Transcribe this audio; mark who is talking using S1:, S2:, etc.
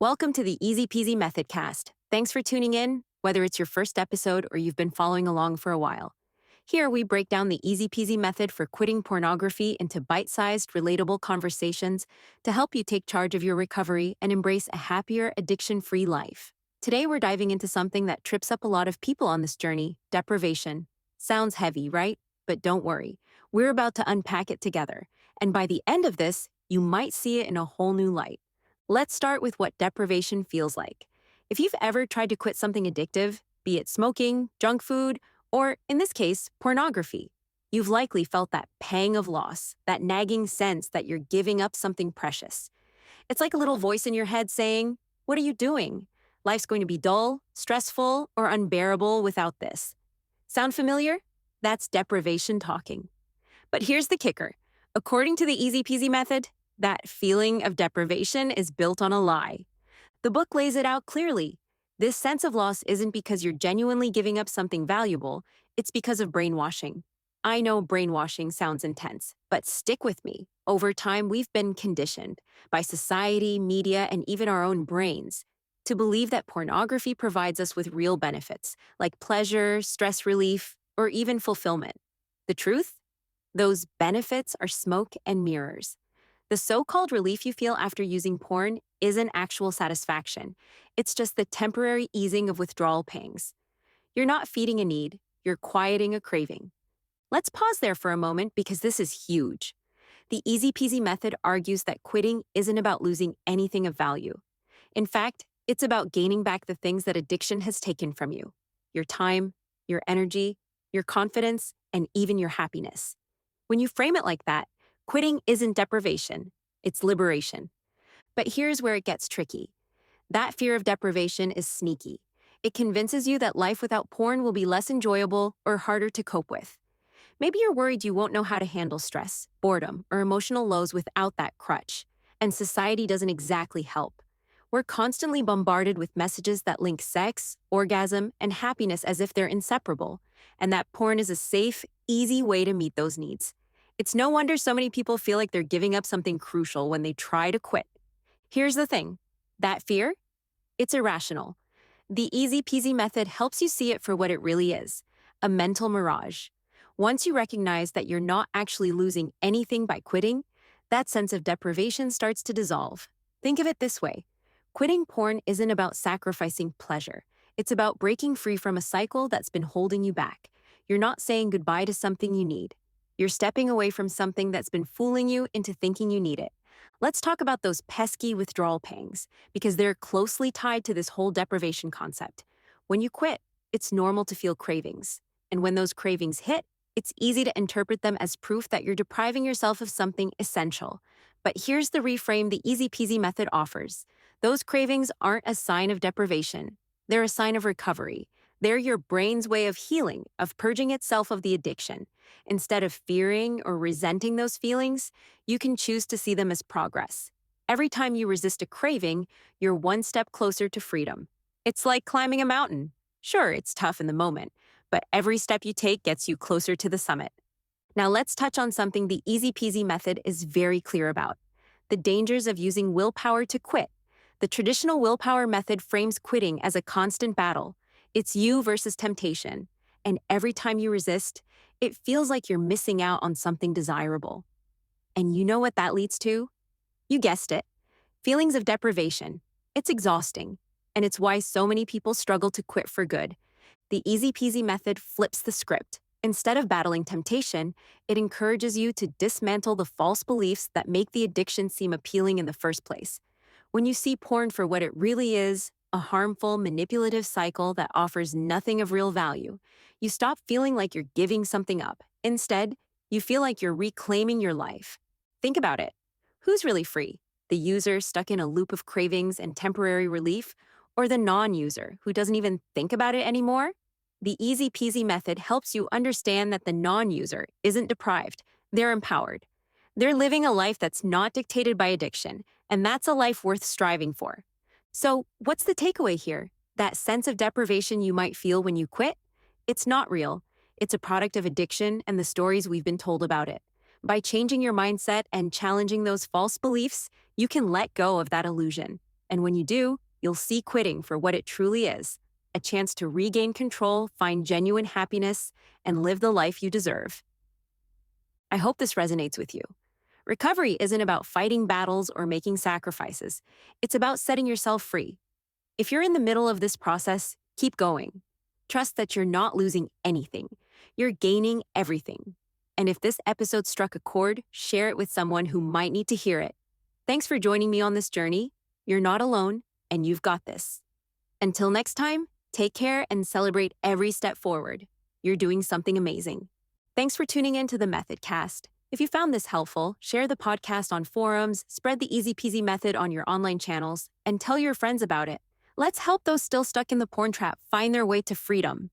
S1: Welcome to the Easy Peasy Method Cast. Thanks for tuning in, whether it's your first episode or you've been following along for a while. Here we break down the easy peasy method for quitting pornography into bite-sized, relatable conversations to help you take charge of your recovery and embrace a happier, addiction-free life. Today we're diving into something that trips up a lot of people on this journey: deprivation. Sounds heavy, right? But don't worry. We're about to unpack it together. And by the end of this, you might see it in a whole new light. Let's start with what deprivation feels like. If you've ever tried to quit something addictive, be it smoking, junk food, or, in this case, pornography, you've likely felt that pang of loss, that nagging sense that you're giving up something precious. It's like a little voice in your head saying, "What are you doing? Life's going to be dull, stressful, or unbearable without this." Sound familiar? That's deprivation talking. But here's the kicker. According to the easy peasy method, that feeling of deprivation is built on a lie. The book lays it out clearly. This sense of loss isn't because you're genuinely giving up something valuable, it's because of brainwashing. I know brainwashing sounds intense, but stick with me. Over time, we've been conditioned by society, media, and even our own brains to believe that pornography provides us with real benefits, like pleasure, stress relief, or even fulfillment. The truth? Those benefits are smoke and mirrors. The so-called relief you feel after using porn isn't actual satisfaction. It's just the temporary easing of withdrawal pangs. You're not feeding a need, you're quieting a craving. Let's pause there for a moment because this is huge. The easy peasy method argues that quitting isn't about losing anything of value. In fact, it's about gaining back the things that addiction has taken from you: your time, your energy, your confidence, and even your happiness. When you frame it like that, quitting isn't deprivation, it's liberation. But here's where it gets tricky. That fear of deprivation is sneaky. It convinces you that life without porn will be less enjoyable or harder to cope with. Maybe you're worried you won't know how to handle stress, boredom, or emotional lows without that crutch. And society doesn't exactly help. We're constantly bombarded with messages that link sex, orgasm, and happiness as if they're inseparable, and that porn is a safe, easy way to meet those needs. It's no wonder so many people feel like they're giving up something crucial when they try to quit. Here's the thing. That fear? It's irrational. The easy peasy method helps you see it for what it really is: a mental mirage. Once you recognize that you're not actually losing anything by quitting, that sense of deprivation starts to dissolve. Think of it this way. Quitting porn isn't about sacrificing pleasure. It's about breaking free from a cycle that's been holding you back. You're not saying goodbye to something you need. You're stepping away from something that's been fooling you into thinking you need it. Let's talk about those pesky withdrawal pangs, because they're closely tied to this whole deprivation concept. When you quit, it's normal to feel cravings. And when those cravings hit, it's easy to interpret them as proof that you're depriving yourself of something essential. But here's the reframe the easy peasy method offers. Those cravings aren't a sign of deprivation. They're a sign of recovery. They're your brain's way of healing, of purging itself of the addiction. Instead of fearing or resenting those feelings, you can choose to see them as progress. Every time you resist a craving, you're one step closer to freedom. It's like climbing a mountain. Sure, it's tough in the moment, but every step you take gets you closer to the summit. Now let's touch on something the easy peasy method is very clear about: the dangers of using willpower to quit. The traditional willpower method frames quitting as a constant battle. It's you versus temptation. And every time you resist, it feels like you're missing out on something desirable. And you know what that leads to? You guessed it. Feelings of deprivation. It's exhausting. And it's why so many people struggle to quit for good. The easy peasy method flips the script. Instead of battling temptation, it encourages you to dismantle the false beliefs that make the addiction seem appealing in the first place. When you see porn for what it really is, a harmful, manipulative cycle that offers nothing of real value, you stop feeling like you're giving something up. Instead, you feel like you're reclaiming your life. Think about it. Who's really free? The user stuck in a loop of cravings and temporary relief, or the non-user who doesn't even think about it anymore? The easy peasy method helps you understand that the non-user isn't deprived, they're empowered. They're living a life that's not dictated by addiction, and that's a life worth striving for. So, what's the takeaway here? That sense of deprivation you might feel when you quit? It's not real. It's a product of addiction and the stories we've been told about it. By changing your mindset and challenging those false beliefs, you can let go of that illusion. And when you do, you'll see quitting for what it truly is: a chance to regain control, find genuine happiness, and live the life you deserve. I hope this resonates with you. Recovery isn't about fighting battles or making sacrifices, it's about setting yourself free. If you're in the middle of this process, keep going. Trust that you're not losing anything, you're gaining everything. And if this episode struck a chord, share it with someone who might need to hear it. Thanks for joining me on this journey. You're not alone, and you've got this. Until next time, take care and celebrate every step forward. You're doing something amazing. Thanks for tuning in to the Method Cast. If you found this helpful, share the podcast on forums, spread the Easy Peasy method on your online channels, and tell your friends about it. Let's help those still stuck in the porn trap find their way to freedom.